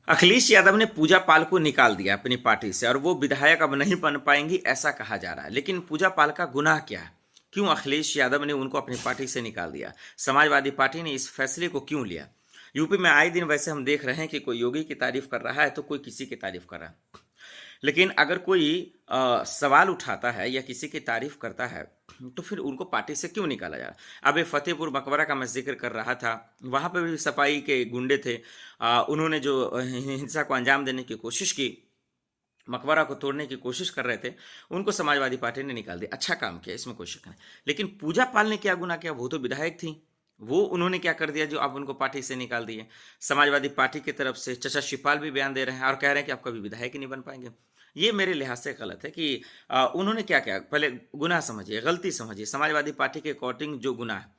अखिलेश यादव ने पूजा पाल को निकाल दिया अपनी पार्टी से और वो विधायक अब नहीं बन पाएंगी ऐसा कहा जा रहा है। लेकिन पूजा पाल का गुनाह क्या है? क्यों अखिलेश यादव ने उनको अपनी पार्टी से निकाल दिया? समाजवादी पार्टी ने इस फैसले को क्यों लिया? यूपी में आए दिन वैसे हम देख रहे हैं कि कोई योगी की तारीफ कर रहा है तो कोई किसी की तारीफ कर रहा है। लेकिन अगर कोई सवाल उठाता है या किसी की तारीफ करता है तो फिर उनको पार्टी से क्यों निकाला जा रहा है? अब ये फतेहपुर मकबरा का मैं जिक्र कर रहा था, वहाँ पे भी सफाई के गुंडे थे। उन्होंने जो हिंसा को अंजाम देने की कोशिश की, मकबरा को तोड़ने की कोशिश कर रहे थे, उनको समाजवादी पार्टी ने निकाल दिया। अच्छा काम किया, इसमें कोई शक नहीं। लेकिन पूजा पाल ने क्या गुनाह किया? वो तो विधायक थी, वो उन्होंने क्या कर दिया जो आप उनको पार्टी से निकाल दिए? समाजवादी पार्टी की तरफ से चचा शिवपाल भी बयान दे रहे हैं और कह रहे हैं कि आप कभी विधायक ही नहीं बन पाएंगे। ये मेरे लिहाज से गलत है कि उन्होंने क्या किया। पहले गुनाह समझिए, गलती समझिए। समाजवादी पार्टी के अकॉर्डिंग जो गुनाह है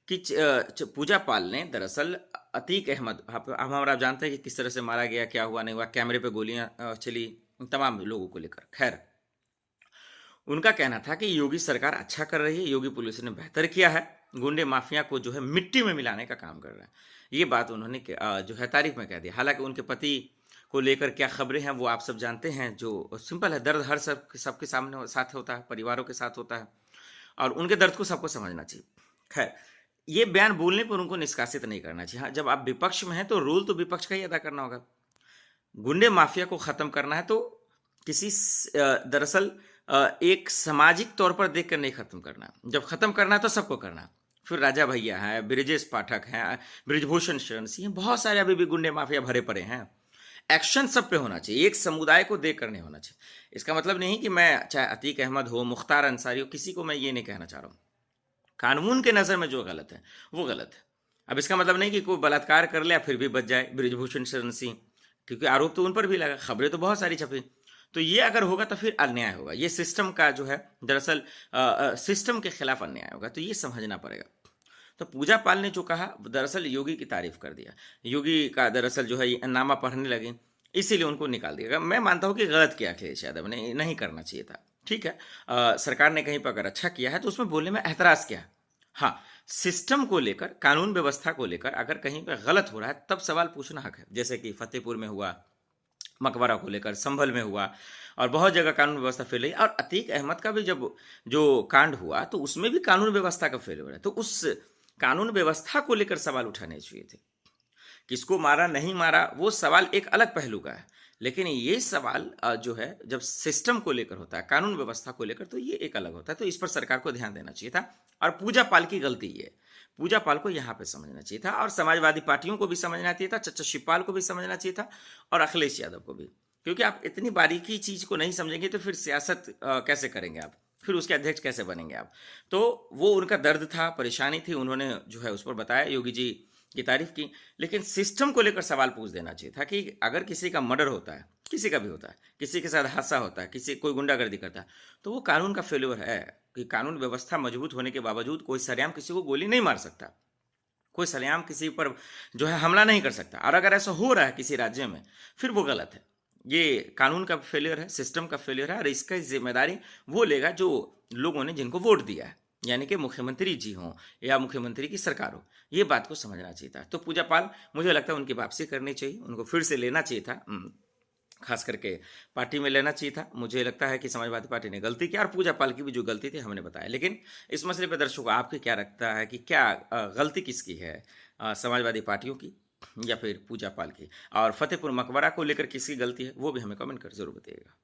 कि पूजा पाल ने दरअसल अतीक अहमद, आप जानते हैं कि किस तरह से मारा गया, क्या हुआ नहीं हुआ, कैमरे पे गोलियां चली तमाम लोगों को लेकर। खैर, उनका कहना था कि योगी सरकार अच्छा कर रही है, योगी पुलिस ने बेहतर किया है, गुंडे माफिया को जो है मिट्टी में मिलाने का काम कर रहा है। ये बात उन्होंने जो है तारीफ में कह दिया। हालांकि उनके पति को लेकर क्या खबरें हैं वो आप सब जानते हैं। जो सिंपल है, दर्द हर सबके सामने साथ होता है, परिवारों के साथ होता है और उनके दर्द को सबको समझना चाहिए। खैर, ये बयान बोलने पर उनको निष्कासित नहीं करना चाहिए। हाँ, जब आप विपक्ष में हैं तो रोल तो विपक्ष का ही अदा करना होगा। गुंडे माफिया को खत्म करना है तो किसी दरअसल एक सामाजिक तौर पर देख कर नहीं खत्म करना। जब खत्म करना है तो सबको करना है। फिर राजा भैया हैं, ब्रिजेश पाठक हैं, ब्रिजभूषण शरण सिंह, बहुत सारे अभी भी गुंडे माफिया भरे पड़े हैं। एक्शन सब पे होना चाहिए, एक समुदाय को देख कर नहीं होना चाहिए। इसका मतलब नहीं कि मैं, चाहे अतीक अहमद हो, मुख्तार अंसारी हो, किसी को मैं ये नहीं कहना चाह रहा हूँ। कानून के नज़र में जो गलत है वो गलत है। अब इसका मतलब नहीं कि कोई बलात्कार कर लिया फिर भी बच जाए ब्रिजभूषण शरण सिंह, क्योंकि आरोप तो उन पर भी लगा, खबरें तो बहुत सारी छपी। तो ये अगर होगा तो फिर अन्याय होगा। ये सिस्टम का जो है दरअसल सिस्टम के खिलाफ अन्याय होगा, तो ये समझना पड़ेगा। तो पूजा पाल ने जो कहा दरअसल योगी की तारीफ कर दिया, योगी का दरअसल जो है ये नामा पढ़ने लगे, इसीलिए उनको निकाल दिया। मैं मानता हूँ कि गलत किया अखिलेश यादव ने, नहीं करना चाहिए था। ठीक है, सरकार ने कहीं पर अगर अच्छा किया है तो उसमें बोलने में एतराज़ क्या है। हाँ, सिस्टम को लेकर, कानून व्यवस्था को लेकर अगर कहीं पर गलत हो रहा है तब सवाल पूछना हक है। जैसे कि फतेहपुर में हुआ, मकबरा को लेकर संभल में हुआ और बहुत जगह कानून व्यवस्था फेल रही। और अतीक अहमद का भी जब जो कांड हुआ तो उसमें भी कानून व्यवस्था का फेल हो रहा है। तो उस कानून व्यवस्था को लेकर सवाल उठाने चाहिए थे। किसको मारा नहीं मारा वो सवाल एक अलग पहलू का है। लेकिन ये सवाल जो है जब सिस्टम को लेकर होता है, कानून व्यवस्था को लेकर, तो ये एक अलग होता है। तो इस पर सरकार को ध्यान देना चाहिए था और पूजा पाल की गलती ये है। पूजा पाल को यहाँ पे समझना चाहिए था और समाजवादी पार्टियों को भी समझना चाहिए था, चचा शिवपाल को भी समझना चाहिए था और अखिलेश यादव को भी। क्योंकि आप इतनी बारीकी चीज को नहीं समझेंगे तो फिर सियासत कैसे करेंगे आप, फिर उसके अध्यक्ष कैसे बनेंगे आप? तो वो उनका दर्द था, परेशानी थी, उन्होंने जो है उस पर बताया, योगी जी की तारीफ की। लेकिन सिस्टम को लेकर सवाल पूछ देना चाहिए था कि अगर किसी का मर्डर होता है, किसी का भी होता है, किसी के साथ हादसा होता है, किसी कोई गुंडागर्दी करता है, तो वो कानून का फेल्योर है कि कानून व्यवस्था मजबूत होने के बावजूद कोई सरेआम किसी को गोली नहीं मार सकता, कोई सरेआम किसी पर जो है हमला नहीं कर सकता। और अगर ऐसा हो रहा है किसी राज्य में, फिर वो गलत है। ये कानून का फेलियर है, सिस्टम का फेलियर है और इसका जिम्मेदारी वो लेगा जो लोगों ने जिनको वोट दिया है, यानी कि मुख्यमंत्री जी हों या मुख्यमंत्री की सरकार हो। ये बात को समझना चाहिए था। तो पूजा पाल, मुझे लगता है उनकी वापसी करनी चाहिए, उनको फिर से लेना चाहिए था, खास करके पार्टी में लेना चाहिए था। मुझे लगता है कि समाजवादी पार्टी ने गलती की और पूजा पाल की भी जो गलती थी हमने बताया। लेकिन इस मसले पर दर्शकों आपको क्या लगता है कि क्या गलती किसकी है, समाजवादी पार्टियों की या फिर पूजा पाल की? और फतेहपुर मकबरा को लेकर किसकी गलती है वो भी हमें कमेंट कर जरूर बताइएगा।